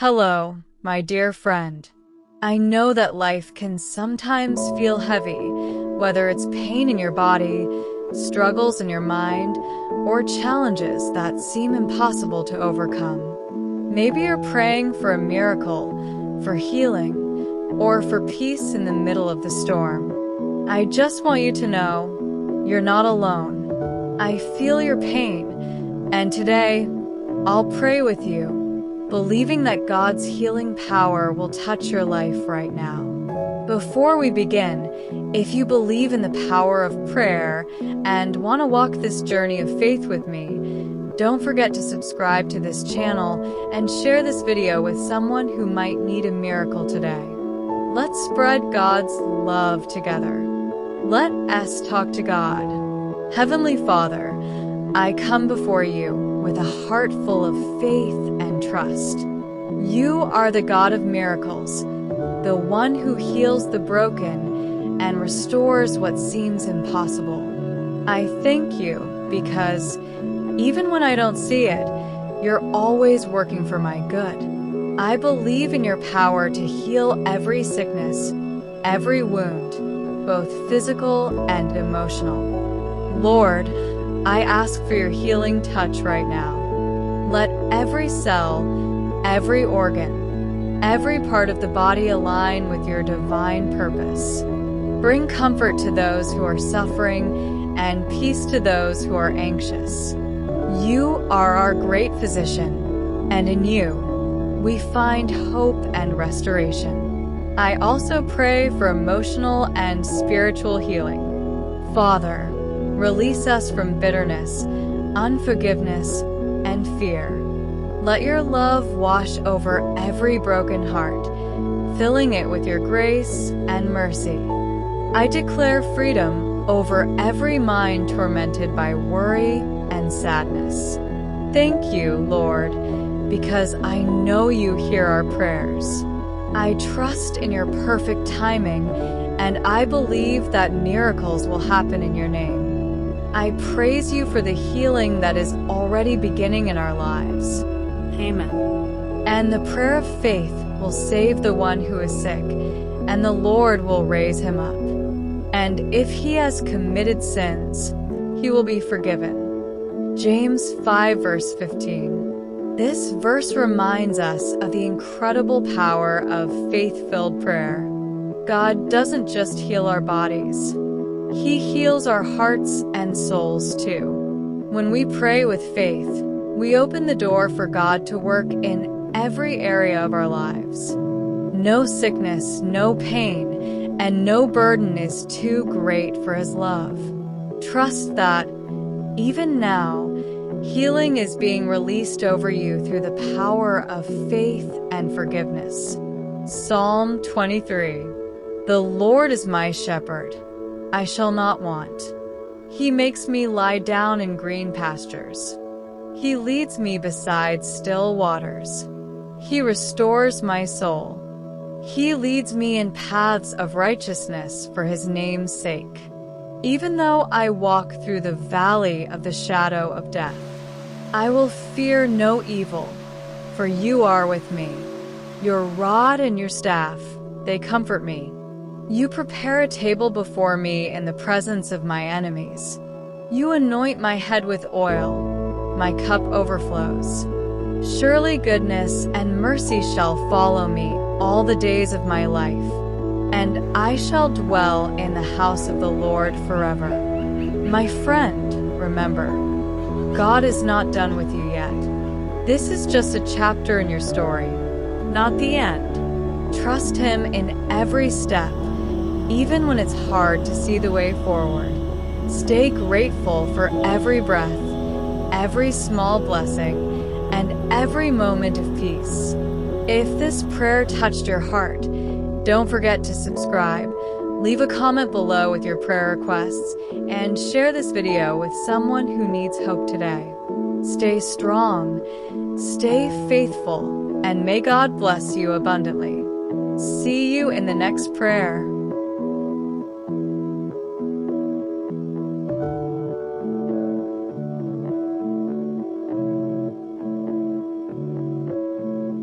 Hello, my dear friend. I know that life can sometimes feel heavy, whether it's pain in your body, struggles in your mind, or challenges that seem impossible to overcome. Maybe you're praying for a miracle, for healing, or for peace in the middle of the storm. I just want you to know, you're not alone. I feel your pain, and today, I'll pray with you, believing that God's healing power will touch your life right now. Before we begin, if you believe in the power of prayer and want to walk this journey of faith with me, don't forget to subscribe to this channel and share this video with someone who might need a miracle today. Let's spread God's love together. Let us talk to God. Heavenly Father, I come before you with a heart full of faith and trust. You are the God of miracles, the one who heals the broken and restores what seems impossible. I thank you because, even when I don't see it, you're always working for my good. I believe in your power to heal every sickness, every wound, both physical and emotional. Lord, I ask for your healing touch right now. Let every cell, every organ, every part of the body align with your divine purpose. Bring comfort to those who are suffering and peace to those who are anxious. You are our great physician, and in you, we find hope and restoration. I also pray for emotional and spiritual healing. Father, release us from bitterness, unforgiveness, and fear. Let your love wash over every broken heart, filling it with your grace and mercy. I declare freedom over every mind tormented by worry and sadness. Thank you, Lord, because I know you hear our prayers. I trust in your perfect timing, and I believe that miracles will happen in your name. I praise you for the healing that is already beginning in our lives. Amen. And the prayer of faith will save the one who is sick, and the Lord will raise him up. And if he has committed sins, he will be forgiven. James 5 verse 15. This verse reminds us of the incredible power of faith-filled prayer. God doesn't just heal our bodies. He heals our hearts and souls too. When we pray with faith, we open the door for God to work in every area of our lives. No sickness, no pain, and no burden is too great for His love. Trust that, even now, healing is being released over you through the power of faith and forgiveness. Psalm 23. The Lord is my shepherd. I shall not want. He makes me lie down in green pastures. He leads me beside still waters. He restores my soul. He leads me in paths of righteousness for His name's sake. Even though I walk through the valley of the shadow of death, I will fear no evil, for you are with me. Your rod and your staff, they comfort me. You prepare a table before me in the presence of my enemies. You anoint my head with oil. My cup overflows. Surely goodness and mercy shall follow me all the days of my life, and I shall dwell in the house of the Lord forever. My friend, remember, God is not done with you yet. This is just a chapter in your story, not the end. Trust Him in every step, even when it's hard to see the way forward. Stay grateful for every breath, every small blessing, and every moment of peace. If this prayer touched your heart, don't forget to subscribe, leave a comment below with your prayer requests, and share this video with someone who needs hope today. Stay strong, stay faithful, and may God bless you abundantly. See you in the next prayer.